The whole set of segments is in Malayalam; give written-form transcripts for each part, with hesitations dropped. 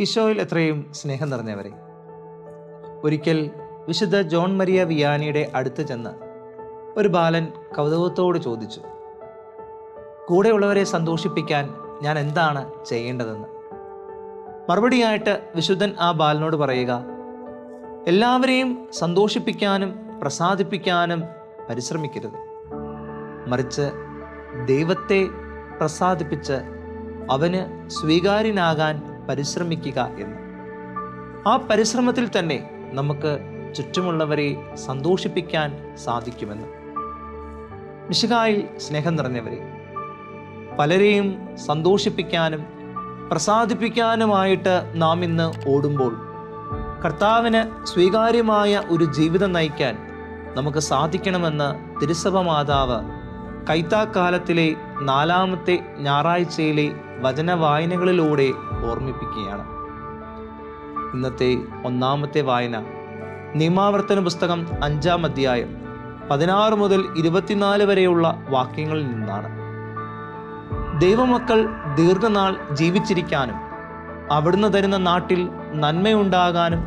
ഈശോയിൽ എത്രയും സ്നേഹം നിറഞ്ഞവരെ, ഒരിക്കൽ വിശുദ്ധ ജോൺ മരിയ വിയാനിയുടെ അടുത്ത് ചെന്ന് ഒരു ബാലൻ കൗതുകത്തോട് ചോദിച്ചു, കൂടെയുള്ളവരെ സന്തോഷിപ്പിക്കാൻ ഞാൻ എന്താണ് ചെയ്യേണ്ടതെന്ന്. മറുപടിയായിട്ട് വിശുദ്ധൻ ആ ബാലനോട് പറയുക, എല്ലാവരെയും സന്തോഷിപ്പിക്കാനും പ്രസാദിപ്പിക്കാനും പരിശ്രമിക്കരുത്, മറിച്ച് ദൈവത്തെ പ്രസാദിപ്പിച്ച് അവന് സ്വീകാര്യനാകാൻ പരിശ്രമിക്കുക എന്ന്. ആ പരിശ്രമത്തിൽ തന്നെ നമുക്ക് ചുറ്റുമുള്ളവരെ സന്തോഷിപ്പിക്കാൻ സാധിക്കുമെന്ന്. മിശിഹായിൽ സ്നേഹം നിറഞ്ഞവരെ, പലരെയും സന്തോഷിപ്പിക്കാനും പ്രസാദിപ്പിക്കാനുമായിട്ട് നാം ഇന്ന് ഓടുമ്പോൾ കർത്താവിന് സ്വീകാര്യമായ ഒരു ജീവിതം നയിക്കാൻ നമുക്ക് സാധിക്കണമെന്ന് തിരുസഭ മാതാവ് കൈത്താക്കാലത്തിലെ 4-ാമത്തെ ഞായറാഴ്ചയിലെ വചനവായനകളിലൂടെ ഓർമ്മിപ്പിക്കുകയാണ്. ഇന്നത്തെ 1-ാമത്തെ വായന നിയമാവർത്തന പുസ്തകം 5-ാം അധ്യായം 16 മുതൽ 24 വരെയുള്ള വാക്യങ്ങളിൽ നിന്നാണ്. ദൈവമക്കൾ ദീർഘനാൾ ജീവിച്ചിരിക്കാനും അവിടുന്ന് തരുന്ന നാട്ടിൽ നന്മയുണ്ടാകാനും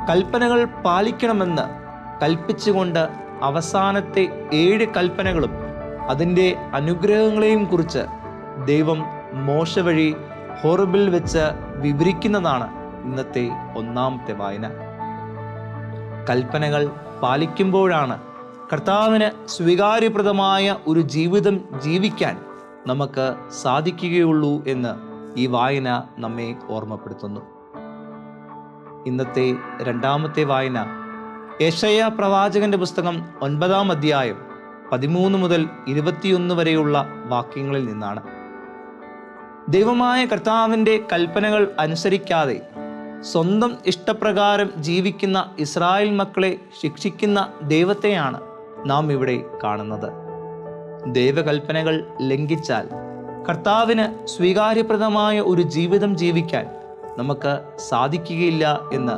കൽപ്പനകൾ പാലിക്കണമെന്ന് കൽപ്പിച്ചുകൊണ്ട് അവസാനത്തെ 7 കൽപ്പനകളും അതിൻ്റെ അനുഗ്രഹങ്ങളെയും കുറിച്ച് ദൈവം മോശ വഴി ഹോറബിൽ വെച്ച് വിവരിക്കുന്നതാണ് ഇന്നത്തെ 1-ാമത്തെ വായന. കൽപ്പനകൾ പാലിക്കുമ്പോഴാണ് കർത്താവിന് സ്വീകാര്യപ്രദമായ ഒരു ജീവിതം ജീവിക്കാൻ നമുക്ക് സാധിക്കുകയുള്ളൂ എന്ന് ഈ വായന നമ്മെ ഓർമ്മപ്പെടുത്തുന്നു. ഇന്നത്തെ 2-ാമത്തെ വായന യെശയ്യാ പ്രവാചകന്റെ പുസ്തകം 9-ാം അധ്യായം 13 മുതൽ 21 വരെയുള്ള വാക്യങ്ങളിൽ നിന്നാണ്. ദൈവമായ കർത്താവിൻ്റെ കൽപ്പനകൾ അനുസരിക്കാതെ സ്വന്തം ഇഷ്ടപ്രകാരം ജീവിക്കുന്ന ഇസ്രായേൽ മക്കളെ ശിക്ഷിക്കുന്ന ദൈവത്തെയാണ് നാം ഇവിടെ കാണുന്നത്. ദൈവകൽപ്പനകൾ ലംഘിച്ചാൽ കർത്താവിന് സ്വീകാര്യപ്രദമായ ഒരു ജീവിതം ജീവിക്കാൻ നമുക്ക് സാധിക്കുകയില്ല എന്ന്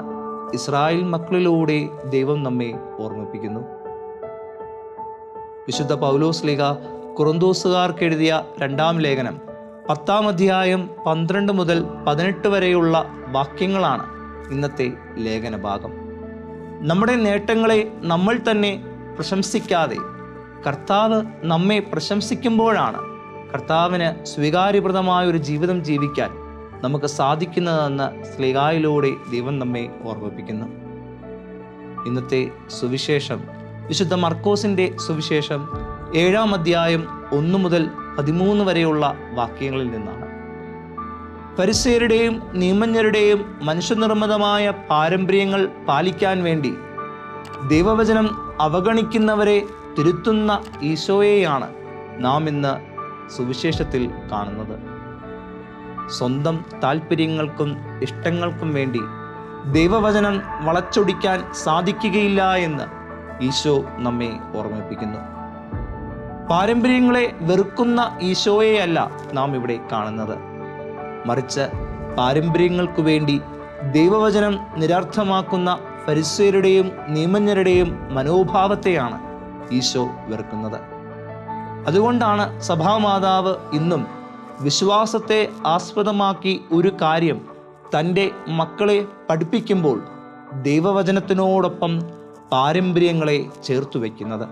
ഇസ്രായേൽ മക്കളിലൂടെ ദൈവം നമ്മെ ഓർമ്മിപ്പിക്കുന്നു. വിശുദ്ധ പൗലോസ്ലീഹ കൊറിന്തോസുകാർക്ക് എഴുതിയ 2-ാം ലേഖനം 10-ാം അധ്യായം 12 മുതൽ 18 വരെയുള്ള വാക്യങ്ങളാണ് ഇന്നത്തെ ലേഖന ഭാഗം. നമ്മുടെ നേട്ടങ്ങളെ നമ്മൾ തന്നെ പ്രശംസിക്കാതെ കർത്താവ് നമ്മെ പ്രശംസിക്കുമ്പോഴാണ് കർത്താവിന് സ്വീകാര്യപ്രദമായ ഒരു ജീവിതം ജീവിക്കാൻ നമുക്ക് സാധിക്കുന്നതെന്ന് സ്ലീഹായിലൂടെ ദൈവം നമ്മെ ഓർമ്മിപ്പിക്കുന്നു. ഇന്നത്തെ സുവിശേഷം വിശുദ്ധ മർക്കോസിൻ്റെ സുവിശേഷം 7-ാം അധ്യായം 1 മുതൽ 13 വരെയുള്ള വാക്യങ്ങളിൽ നിന്നാണ്. ഫരിസേയരുടെയും നിയമജ്ഞരുടെയും മനുഷ്യനിർമ്മിതമായ പാരമ്പര്യങ്ങൾ പാലിക്കാൻ വേണ്ടി ദൈവവചനം അവഗണിക്കുന്നവരെ തിരുത്തുന്ന ഈശോയെയാണ് നാം ഇന്ന് സുവിശേഷത്തിൽ കാണുന്നത്. സ്വന്തം താല്പര്യങ്ങൾക്കും ഇഷ്ടങ്ങൾക്കും വേണ്ടി ദൈവവചനം വളച്ചൊടിക്കാൻ സാധിക്കുകയില്ല എന്ന് ഈശോ നമ്മെ ഓർമ്മിപ്പിക്കുന്നു. പാരമ്പര്യങ്ങളെ വെറുക്കുന്ന ഈശോയെയല്ല നാം ഇവിടെ കാണുന്നത്, മറിച്ച് പാരമ്പര്യങ്ങൾക്കു വേണ്ടി ദൈവവചനം നിരർത്ഥമാക്കുന്ന ഫരിസേയരുടെയും നിയമജ്ഞരുടെയും മനോഭാവത്തെയാണ് ഈശോ വെറുക്കുന്നത്. അതുകൊണ്ടാണ് സഭാമാതാവ് ഇന്നും വിശ്വാസത്തെ ആസ്പദമാക്കി ഒരു കാര്യം തൻ്റെ മക്കളെ പഠിപ്പിക്കുമ്പോൾ ദൈവവചനത്തിനോടൊപ്പം പാരമ്പര്യങ്ങളെ ചേർത്തു വയ്ക്കുന്നത്.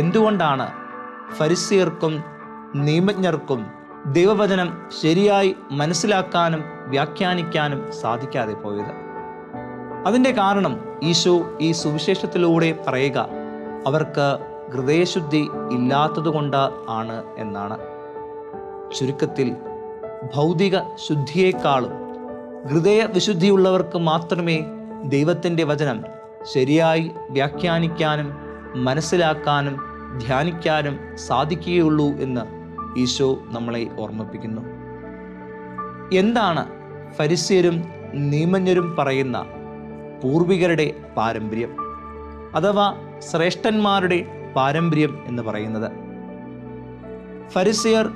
എന്തുകൊണ്ടാണ് ഫരിസേയർക്കും നിയമജ്ഞർക്കും ദൈവവചനം ശരിയായി മനസ്സിലാക്കാനും വ്യാഖ്യാനിക്കാനും സാധിക്കാതെ പോയത്? അതിൻ്റെ കാരണം ഈശോ ഈ സുവിശേഷത്തിലൂടെ പറയുക, അവർക്ക് ഹൃദയശുദ്ധി ഇല്ലാത്തതുകൊണ്ട് ആണ് എന്നാണ്. ചുരുക്കത്തിൽ ഭൗതിക ശുദ്ധിയേക്കാളും ഹൃദയവിശുദ്ധിയുള്ളവർക്ക് മാത്രമേ ദൈവത്തിൻ്റെ വചനം ശരിയായി വ്യാഖ്യാനിക്കാനും മനസ്സിലാക്കാനും ധ്യാനിക്കാനും സാധിക്കുകയുള്ളൂ എന്ന് ഈശോ നമ്മളെ ഓർമ്മിപ്പിക്കുന്നു. എന്താണ് ഫരിസേയരും നിയമജ്ഞരും പറയുന്ന പൂർവികരുടെ പാരമ്പര്യം അഥവാ ശ്രേഷ്ഠന്മാരുടെ പാരമ്പര്യം എന്ന് പറയുന്നത്? ഫരിസേയർ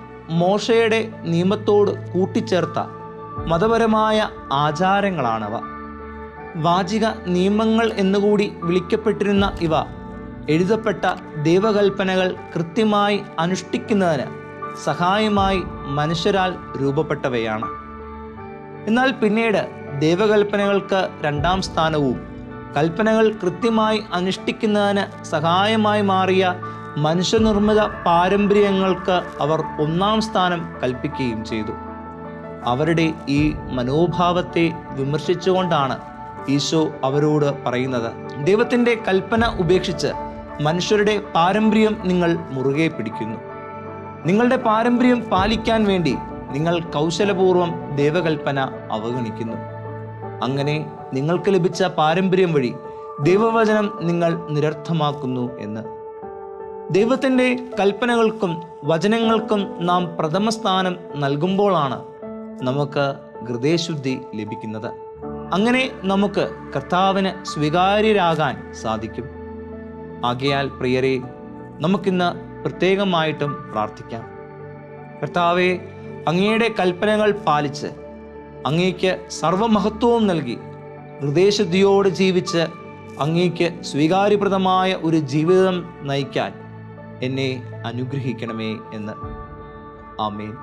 മോശയുടെ നിയമത്തോട് കൂട്ടിച്ചേർത്ത മതപരമായ ആചാരങ്ങളാണവ. വാചിക നിയമങ്ങൾ എന്നുകൂടി വിളിക്കപ്പെട്ടിരുന്ന ഇവ എഴുതപ്പെട്ട ദൈവകൽപ്പനകൾ കൃത്യമായി അനുഷ്ഠിക്കുന്നതിന് സഹായമായി മനുഷ്യരാൽ രൂപപ്പെട്ടവയാണ്. എന്നാൽ പിന്നീട് ദൈവകൽപ്പനകൾക്ക് രണ്ടാം സ്ഥാനവും കൽപ്പനകൾ കൃത്യമായി അനുഷ്ഠിക്കുന്നതിന് സഹായമായി മാറിയ മനുഷ്യനിർമ്മിത പാരമ്പര്യങ്ങൾക്ക് അവർ ഒന്നാം സ്ഥാനം കൽപ്പിക്കുകയും ചെയ്തു. അവരുടെ ഈ മനോഭാവത്തെ വിമർശിച്ചുകൊണ്ടാണ് ഈശോ അവരോട് പറയുന്നത്, ദൈവത്തിൻ്റെ കൽപ്പന ഉപേക്ഷിച്ച് മനുഷ്യരുടെ പാരമ്പര്യം നിങ്ങൾ മുറുകെ പിടിക്കുന്നു. നിങ്ങളുടെ പാരമ്പര്യം പാലിക്കാൻ വേണ്ടി നിങ്ങൾ കൗശലപൂർവ്വം ദൈവകൽപ്പന അവഗണിക്കുന്നു. അങ്ങനെ നിങ്ങൾക്ക് ലഭിച്ച പാരമ്പര്യം വഴി ദൈവവചനം നിങ്ങൾ നിരർത്ഥമാക്കുന്നു എന്ന്. ദൈവത്തിൻ്റെ കൽപ്പനകൾക്കും വചനങ്ങൾക്കും നാം പ്രഥമ സ്ഥാനം നൽകുമ്പോഴാണ് നമുക്ക് ഹൃദയശുദ്ധി ലഭിക്കുന്നത്. അങ്ങനെ നമുക്ക് കർത്താവിന് സ്വീകാര്യരാകാൻ സാധിക്കും. ആകയാൽ പ്രിയരെ, നമുക്കിന്ന് പ്രത്യേകമായിട്ടും പ്രാർത്ഥിക്കാം. കർത്താവെ, അങ്ങയുടെ കൽപ്പനകൾ പാലിച്ച് അങ്ങേക്ക് സർവമഹത്വവും നൽകി ഹൃദയശുദ്ധിയോട് ജീവിച്ച് അങ്ങേക്ക് സ്വീകാര്യപ്രദമായ ഒരു ജീവിതം നയിക്കാൻ എന്നെ അനുഗ്രഹിക്കണമേ എന്ന്. ആമേൻ.